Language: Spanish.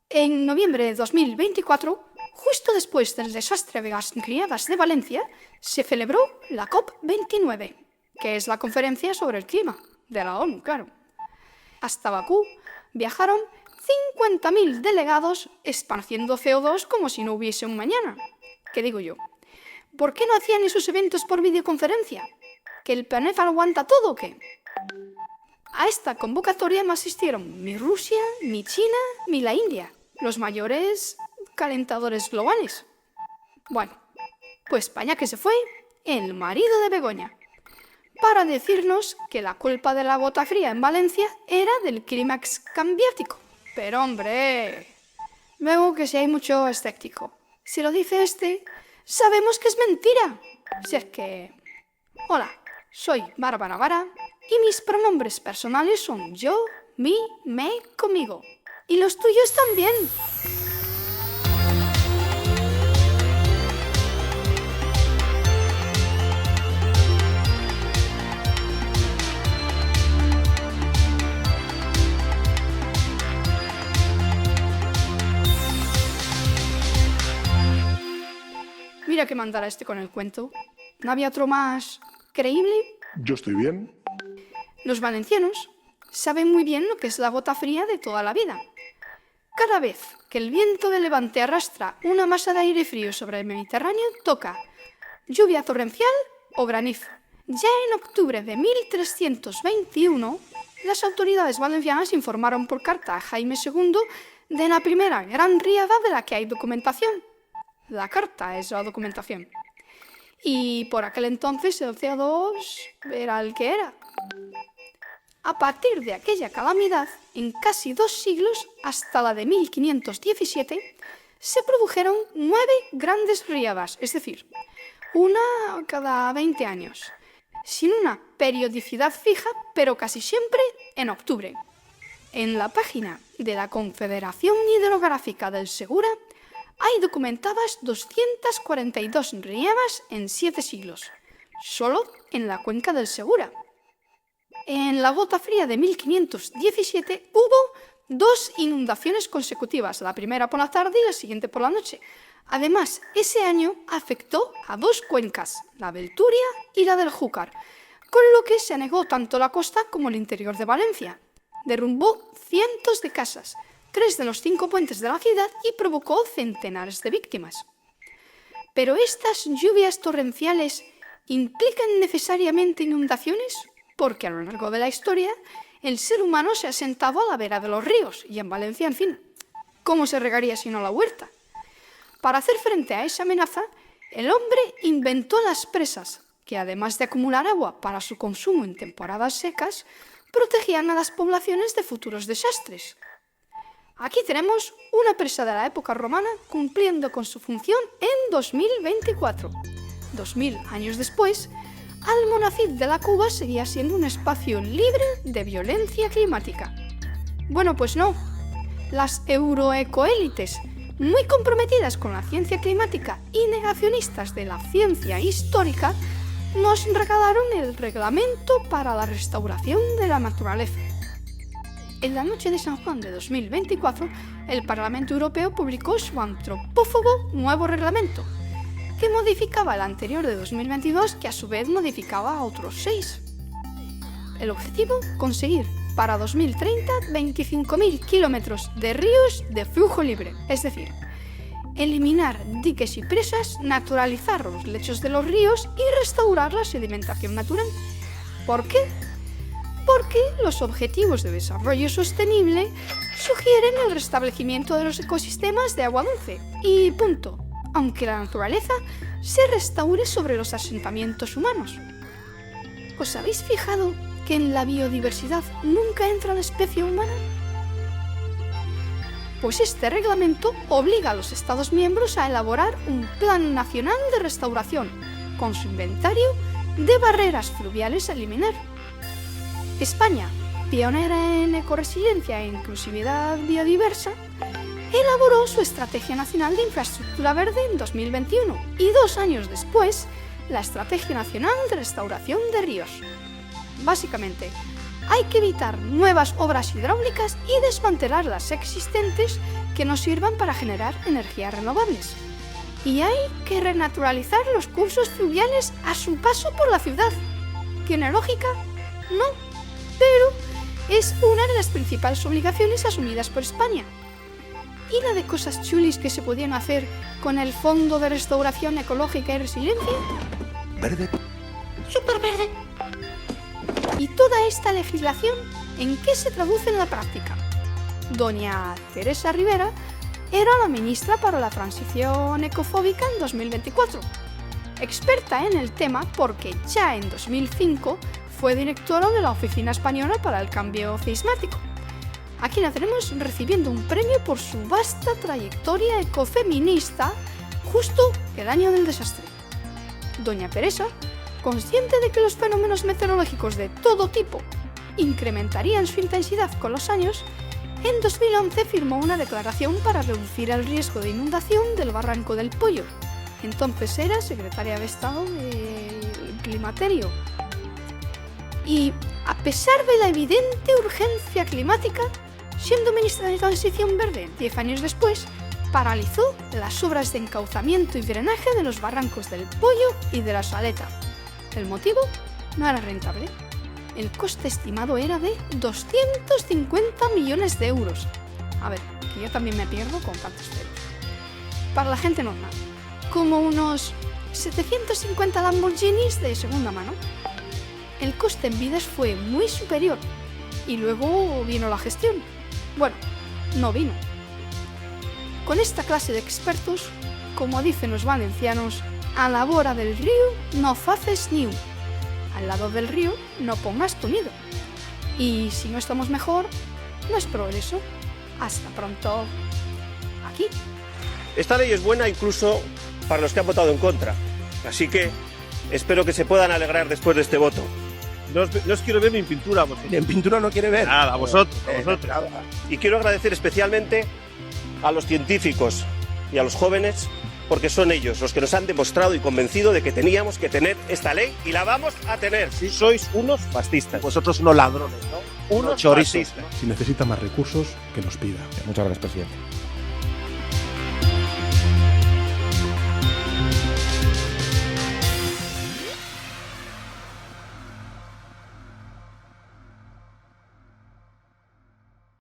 En noviembre de 2024, justo después del desastre de las riadas de Valencia, se celebró la COP29, que es la conferencia sobre el clima de la ONU, claro. Hasta Bakú viajaron 50.000 delegados esparciendo CO2 como si no hubiese un mañana. ¿Qué digo yo? ¿Por qué no hacían esos eventos por videoconferencia? ¿Que el planeta aguanta todo o qué? A esta convocatoria no asistieron ni Rusia, ni China, ni la India, los mayores calentadores globales. Bueno, pues España que se fue, el marido de Begoña, para decirnos que la culpa de la gota fría en Valencia era del clímax cambiático. Pero hombre, luego que si hay mucho escéptico. Si lo dice este, sabemos que es mentira. Si es que... Hola, soy Bárbara Vara y mis pronombres personales son yo, mi, me, conmigo. Y los tuyos también. Mira que mandara este con el cuento. ¿No había otro más creíble? Yo estoy bien. Los valencianos saben muy bien lo que es la gota fría de toda la vida. Cada vez que el viento de levante arrastra una masa de aire frío sobre el Mediterráneo, toca lluvia torrencial o granizo. Ya en octubre de 1321, las autoridades valencianas informaron por carta a Jaime II de la primera gran riada de la que hay documentación. La carta es la documentación. Y por aquel entonces el CO2 era el que era. A partir de aquella calamidad, en casi 2 siglos, hasta la de 1517, se produjeron 9 grandes riadas, es decir, una cada 20 años, sin una periodicidad fija, pero casi siempre en octubre. En la página de la Confederación Hidrográfica del Segura hay documentadas 242 riadas en 7 siglos, solo en la cuenca del Segura. En la gota fría de 1517 hubo 2 inundaciones consecutivas, la primera por la tarde y la siguiente por la noche. Además, ese año afectó a 2 cuencas, la del Turia y la del Júcar, con lo que se anegó tanto la costa como el interior de Valencia. Derrumbó cientos de casas, 3 de los 5 puentes de la ciudad y provocó centenares de víctimas. ¿Pero estas lluvias torrenciales implican necesariamente inundaciones? Porque a lo largo de la historia el ser humano se ha sentado a la vera de los ríos y en Valencia, en fin, ¿cómo se regaría si no la huerta? Para hacer frente a esa amenaza, el hombre inventó las presas, que además de acumular agua para su consumo en temporadas secas, protegían a las poblaciones de futuros desastres. Aquí tenemos una presa de la época romana cumpliendo con su función en 2024. 2000 años después, Almonacid de la Cuba seguía siendo un espacio libre de violencia climática. Bueno, pues no. Las euroecoélites, muy comprometidas con la ciencia climática y negacionistas de la ciencia histórica, nos regalaron el Reglamento para la Restauración de la Naturaleza. En la noche de San Juan de 2024, el Parlamento Europeo publicó su antropófobo nuevo reglamento, que modificaba el anterior de 2022, que a su vez modificaba a otros 6. El objetivo, conseguir para 2030 25.000 kilómetros de ríos de flujo libre, es decir, eliminar diques y presas, naturalizar los lechos de los ríos y restaurar la sedimentación natural. ¿Por qué? Porque los Objetivos de Desarrollo Sostenible sugieren el restablecimiento de los ecosistemas de agua dulce y punto, aunque la naturaleza se restaure sobre los asentamientos humanos. ¿Os habéis fijado que en la biodiversidad nunca entra la especie humana? Pues este reglamento obliga a los Estados miembros a elaborar un Plan Nacional de Restauración, con su inventario de barreras fluviales a eliminar. España, pionera en ecoresiliencia e inclusividad biodiversa, elaboró su Estrategia Nacional de Infraestructura Verde en 2021 y 2 años después, la Estrategia Nacional de Restauración de Ríos. Básicamente, hay que evitar nuevas obras hidráulicas y desmantelar las existentes que nos sirvan para generar energías renovables. Y hay que renaturalizar los cursos fluviales a su paso por la ciudad. ¿Tiene lógica? No, pero es una de las principales obligaciones asumidas por España. ¿Y la de cosas chulis que se podían hacer con el Fondo de Restauración Ecológica y Resiliencia? Verde. ¡Súper verde! ¿Y toda esta legislación en qué se traduce en la práctica? Doña Teresa Rivera era la ministra para la transición ecofóbica en 2024, experta en el tema porque ya en 2005 fue directora de la Oficina Española para el Cambio Climático. Aquí la tenemos recibiendo un premio por su vasta trayectoria ecofeminista justo el año del desastre. Doña Teresa, consciente de que los fenómenos meteorológicos de todo tipo incrementarían su intensidad con los años, en 2011 firmó una declaración para reducir el riesgo de inundación del Barranco del Pollo. Entonces era secretaria de Estado del Climaterio. Y a pesar de la evidente urgencia climática, siendo ministra de Transición Verde 10 años después, paralizó las obras de encauzamiento y drenaje de los barrancos del Pollo y de la Saleta. El motivo no era rentable. El coste estimado era de 250 millones de euros. A ver, que yo también me pierdo con tantos ceros. Para la gente normal, como unos 750 Lamborghinis de segunda mano. El coste en vidas fue muy superior. Y luego vino la gestión. Bueno, no vino. Con esta clase de expertos, como dicen los valencianos, a la bora del río no faces niu. Al lado del río no pongas tu nido. Y si no estamos mejor, no es progreso. Hasta pronto. Aquí. Esta ley es buena incluso para los que han votado en contra. Así que espero que se puedan alegrar después de este voto. No os quiero ver ni en pintura, vosotros. En pintura no quiere ver. Nada, a vosotros. Y quiero agradecer especialmente a los científicos y a los jóvenes, porque son ellos los que nos han demostrado y convencido de que teníamos que tener esta ley y la vamos a tener. Sí. Sois unos fascistas. Vosotros unos ladrones, ¿no? Unos chorizos. fascistas. Si necesita más recursos, que nos pida. Muchas gracias, presidente.